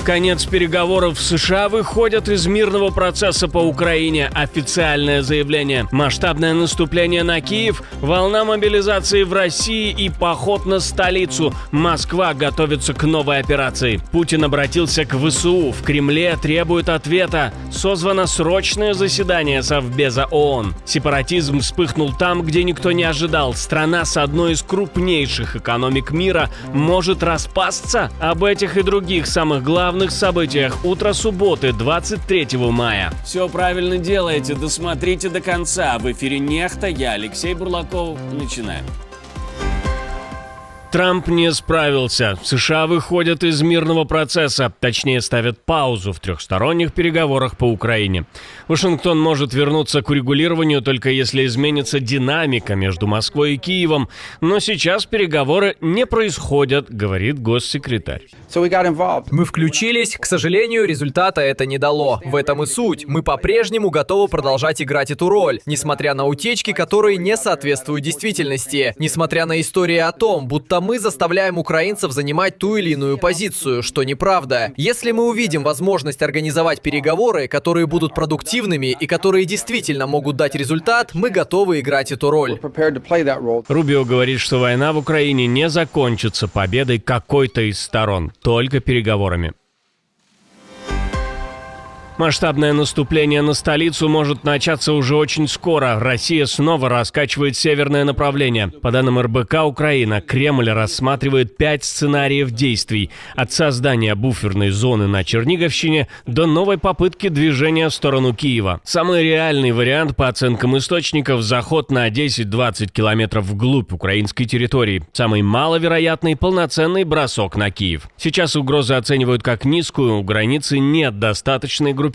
Конец переговоров. США выходят из мирного процесса по Украине. Официальное заявление. Масштабное наступление на Киев, волна мобилизации в России и поход на столицу. Москва готовится к новой операции. Путин обратился к ВСУ. В Кремле требует ответа. Созвано срочное заседание Совбеза ООН. Сепаратизм вспыхнул там, где никто не ожидал. Страна с одной из крупнейших экономик мира может распасться. Об этих и других самых главных событиях утро субботы, 23 мая. Все правильно делаете, досмотрите до конца. В эфире «Нехта», я Алексей Бурлаков. Начинаем. Трамп не справился. США выходят из мирного процесса, точнее ставят паузу в трехсторонних переговорах по Украине. Вашингтон может вернуться к урегулированию только если изменится динамика между Москвой и Киевом, но сейчас переговоры не происходят, говорит госсекретарь. Мы включились, к сожалению, результата это не дало. В этом и суть. Мы по-прежнему готовы продолжать играть эту роль, несмотря на утечки, которые не соответствуют действительности, несмотря на истории о том, будто мы заставляем украинцев занимать ту или иную позицию, что неправда. Если мы увидим возможность организовать переговоры, которые будут продуктивными и которые действительно могут дать результат, мы готовы играть эту роль. Рубио говорит, что война в Украине не закончится победой какой-то из сторон, только переговорами. Масштабное наступление на столицу может начаться уже очень скоро. Россия снова раскачивает северное направление. По данным РБК Украина, Кремль рассматривает 5 сценариев действий. От создания буферной зоны на Черниговщине до новой попытки движения в сторону Киева. Самый реальный вариант, по оценкам источников, заход на 10-20 километров вглубь украинской территории. Самый маловероятный – полноценный бросок на Киев. Сейчас угрозы оценивают как низкую, у границы нет достаточной группировки,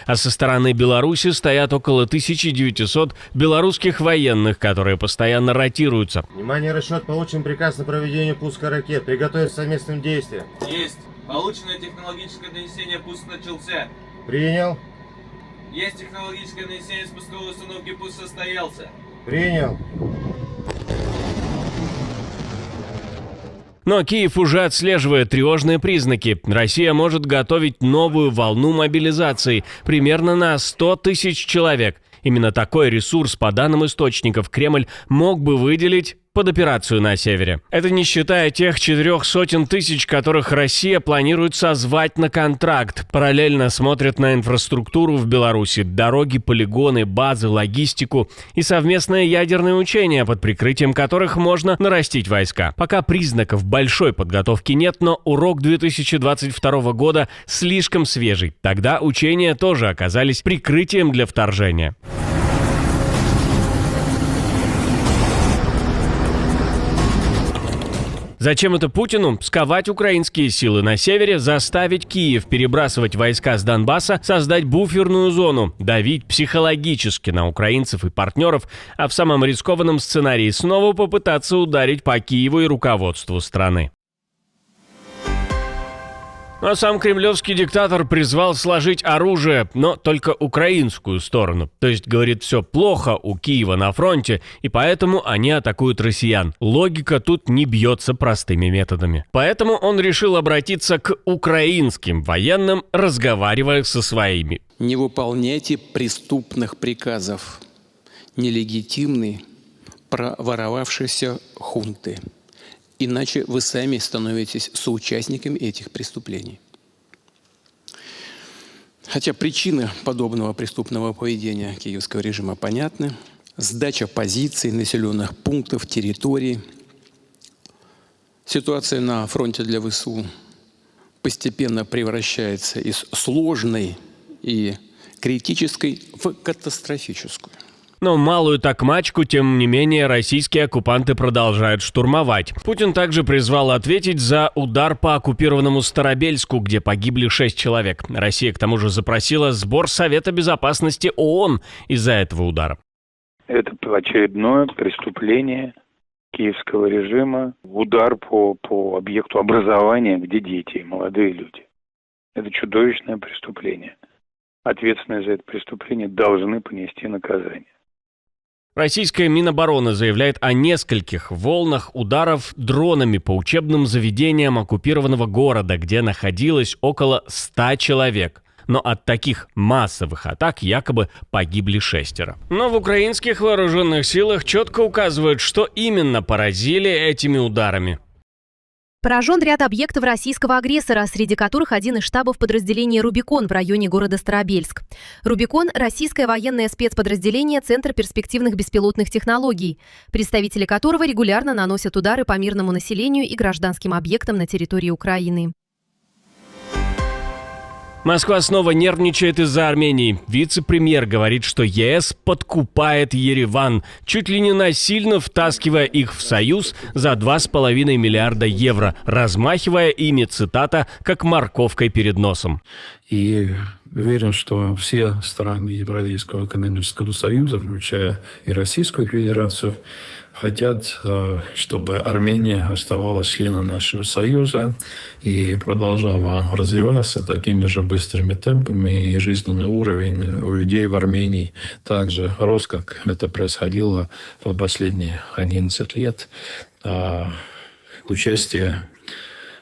а со стороны Беларуси стоят около 1900 белорусских военных, которые постоянно ротируются. Внимание, расчет, получен приказ на проведение пуска ракет. Приготовиться к совместным действиям. Есть. Полученное технологическое донесение, пуск начался. Принял. Есть технологическое донесение спусковой установки, пуск состоялся. Принял. Но Киев уже отслеживает тревожные признаки. Россия может готовить новую волну мобилизации, примерно на 100 тысяч человек. Именно такой ресурс, по данным источников, Кремль мог бы выделить под операцию на севере. Это не считая тех 400 тысяч, которых Россия планирует созвать на контракт. Параллельно смотрят на инфраструктуру в Беларуси, дороги, полигоны, базы, логистику и совместные ядерные учения, под прикрытием которых можно нарастить войска. Пока признаков большой подготовки нет, но урок 2022 года слишком свежий. Тогда учения тоже оказались прикрытием для вторжения. Зачем это Путину? Сковать украинские силы на севере, заставить Киев перебрасывать войска с Донбасса, создать буферную зону, давить психологически на украинцев и партнеров, а в самом рискованном сценарии снова попытаться ударить по Киеву и руководству страны. А сам кремлевский диктатор призвал сложить оружие, но только украинскую сторону. То есть, говорит, все плохо у Киева на фронте, и поэтому они атакуют россиян. Логика тут не бьется простыми методами. Поэтому он решил обратиться к украинским военным, разговаривая со своими. Не выполняйте преступных приказов нелегитимной, проворовавшейся хунты. Иначе вы сами становитесь соучастниками этих преступлений. Хотя причины подобного преступного поведения киевского режима понятны. Сдача позиций, населенных пунктов, территорий. Ситуация на фронте для ВСУ постепенно превращается из сложной и критической в катастрофическую. Но малую такмачку, тем не менее, российские оккупанты продолжают штурмовать. Путин также призвал ответить за удар по оккупированному Старобельску, где погибли 6 человек. Россия, к тому же, запросила сбор Совета Безопасности ООН из-за этого удара. Это очередное преступление киевского режима, удар по объекту образования, где дети и молодые люди. Это чудовищное преступление. Ответственные за это преступление должны понести наказание. Российская Минобороны заявляет о нескольких волнах ударов дронами по учебным заведениям оккупированного города, где находилось около 100 человек. Но от таких массовых атак якобы погибли 6. Но в украинских вооруженных силах четко указывают, что именно поразили этими ударами. Поражен ряд объектов российского агрессора, среди которых один из штабов подразделения «Рубикон» в районе города Старобельск. «Рубикон» – российское военное спецподразделение Центра перспективных беспилотных технологий, представители которого регулярно наносят удары по мирному населению и гражданским объектам на территории Украины. Москва снова нервничает из-за Армении. Вице-премьер говорит, что ЕС подкупает Ереван, чуть ли не насильно втаскивая их в союз за 2,5 миллиарда евро, размахивая ими, цитата, как морковкой перед носом. И уверен, что все страны Евразийского экономического союза, включая и Российскую Федерацию, хотят, чтобы Армения оставалась членом нашего союза и продолжала развиваться такими же быстрыми темпами, и жизненный уровень у людей в Армении также рос, как это происходило в последние 11 лет. Участие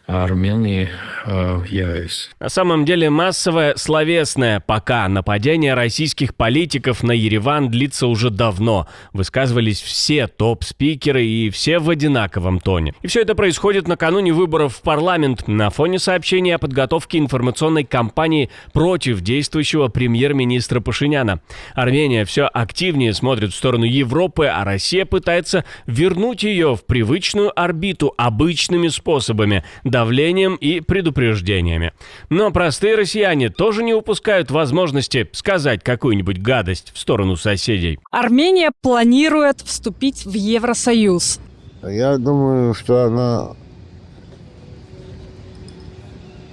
Армении в ЕС. На самом деле массовое словесное пока нападение российских политиков на Ереван длится уже давно. Высказывались все топ-спикеры и все в одинаковом тоне. И все это происходит накануне выборов в парламент на фоне сообщений о подготовке информационной кампании против действующего премьер-министра Пашиняна. Армения все активнее смотрит в сторону Европы, а Россия пытается вернуть ее в привычную орбиту обычными способами – давлением и предупреждениями. Но простые россияне тоже не упускают возможности сказать какую-нибудь гадость в сторону соседей. Армения планирует вступить в Евросоюз. Я думаю, что она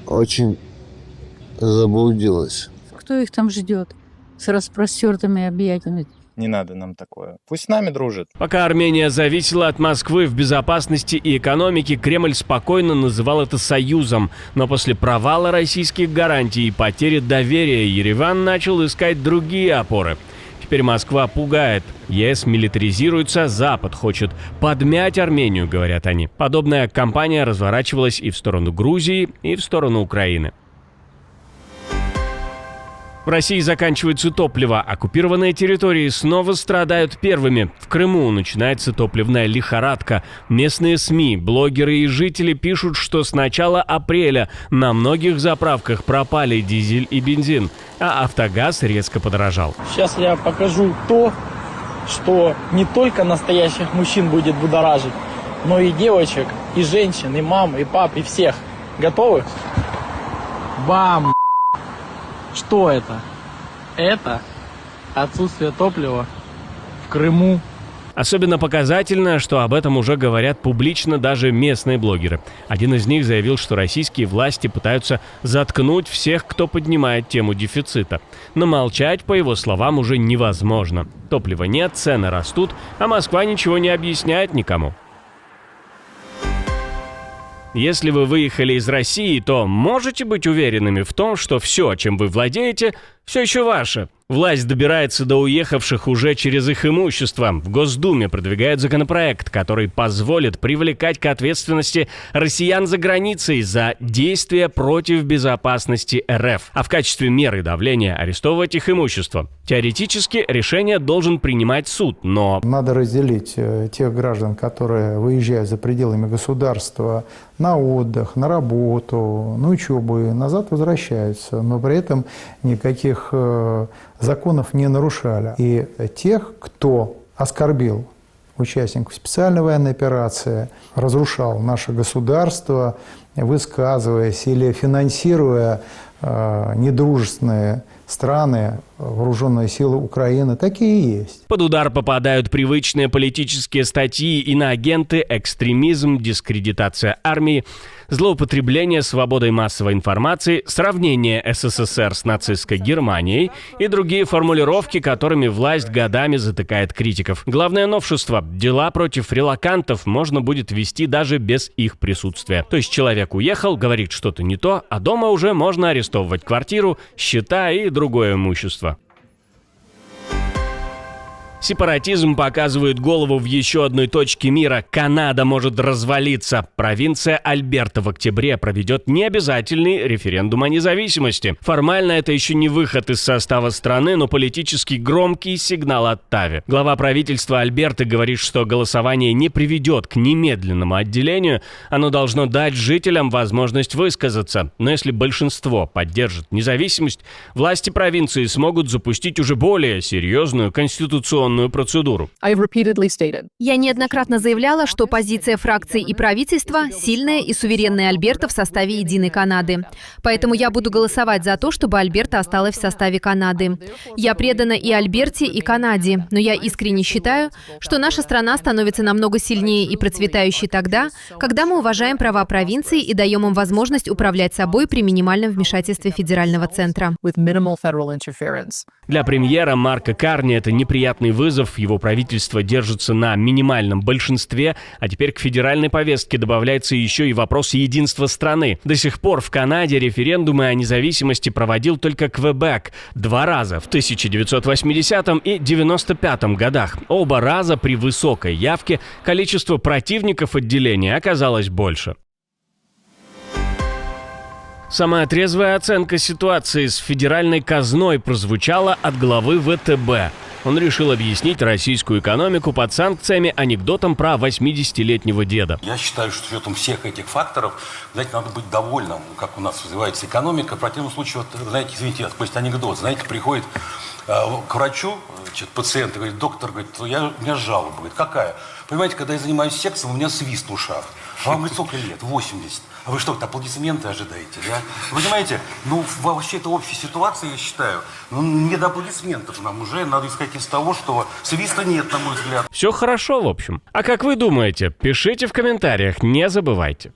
очень заблудилась. Кто их там ждет с распростертыми объятиями? Не надо нам такое. Пусть с нами дружит. Пока Армения зависела от Москвы в безопасности и экономике, Кремль спокойно называл это союзом. Но после провала российских гарантий и потери доверия Ереван начал искать другие опоры. Теперь Москва пугает. ЕС милитаризируется, Запад хочет подмять Армению, говорят они. Подобная кампания разворачивалась и в сторону Грузии, и в сторону Украины. В России заканчивается топливо. Оккупированные территории снова страдают первыми. В Крыму начинается топливная лихорадка. Местные СМИ, блогеры и жители пишут, что с начала апреля на многих заправках пропали дизель и бензин, а автогаз резко подорожал. Сейчас я покажу то, что не только настоящих мужчин будет будоражить, но и девочек, и женщин, и мам, и пап, и всех. Готовы? Бам! Что это? Это отсутствие топлива в Крыму. Особенно показательно, что об этом уже говорят публично даже местные блогеры. Один из них заявил, что российские власти пытаются заткнуть всех, кто поднимает тему дефицита. Но молчать, по его словам, уже невозможно. Топлива нет, цены растут, а Москва ничего не объясняет никому. Если вы выехали из России, то можете быть уверенными в том, что все, чем вы владеете, все еще ваше. Власть добирается до уехавших уже через их имущество. В Госдуме продвигают законопроект, который позволит привлекать к ответственности россиян за границей за действия против безопасности РФ, а в качестве меры давления арестовывать их имущество. Теоретически решение должен принимать суд, но... Надо разделить тех граждан, которые выезжают за пределами государства на отдых, на работу, на учебу, и назад возвращаются, но при этом никаких законов не нарушали. И тех, кто оскорбил участников специальной военной операции, разрушал наше государство, высказываясь или финансируя недружественные страны, вооруженные силы Украины, такие и есть. Под удар попадают привычные политические статьи, иноагенты, экстремизм, дискредитация армии, злоупотребление свободой массовой информации, сравнение СССР с нацистской Германией и другие формулировки, которыми власть годами затыкает критиков. Главное новшество – дела против релокантов можно будет вести даже без их присутствия. То есть человек уехал, говорит что-то не то, а дома уже можно арестовывать квартиру, счета и другое имущество. Сепаратизм показывает голову в еще одной точке мира. Канада может развалиться. Провинция Альберта в октябре проведет необязательный референдум о независимости. Формально это еще не выход из состава страны, но политически громкий сигнал от Тави. Глава правительства Альберты говорит, что голосование не приведет к немедленному отделению. Оно должно дать жителям возможность высказаться. Но если большинство поддержит независимость, власти провинции смогут запустить уже более серьезную конституционную процедуру. Я неоднократно заявляла, что позиция фракции и правительства – сильная и суверенная Альберта в составе единой Канады. Поэтому я буду голосовать за то, чтобы Альберта осталась в составе Канады. Я предана и Альберте, и Канаде, но я искренне считаю, что наша страна становится намного сильнее и процветающей тогда, когда мы уважаем права провинции и даем им возможность управлять собой при минимальном вмешательстве федерального центра. Для премьера Марка Карни это неприятный вызов. Его правительство держится на минимальном большинстве, а теперь к федеральной повестке добавляется еще и вопрос единства страны. До сих пор в Канаде референдумы о независимости проводил только Квебек 2 раза в 1980 и 1995 годах. Оба раза при высокой явке количество противников отделения оказалось больше. Самая трезвая оценка ситуации с федеральной казной прозвучала от главы ВТБ. Он решил объяснить российскую экономику под санкциями анекдотом про 80-летнего деда. Я считаю, что с учетом всех этих факторов, знаете, надо быть довольным, как у нас развивается экономика. В противном случае, вот, знаете, извините, пусть анекдот, знаете, приходит к врачу, пациент говорит, доктор, говорит, у меня жалоба. Говорит, какая? Понимаете, когда я занимаюсь сексом, у меня свист в ушах. А вам, говорит, сколько лет? 80. А вы что, аплодисменты ожидаете, да? Вы понимаете, ну, вообще это общая ситуация, я считаю. Ну, не до аплодисментов нам уже надо исходить из того, что свиста нет, на мой взгляд. Все хорошо, в общем. А как вы думаете? Пишите в комментариях, не забывайте.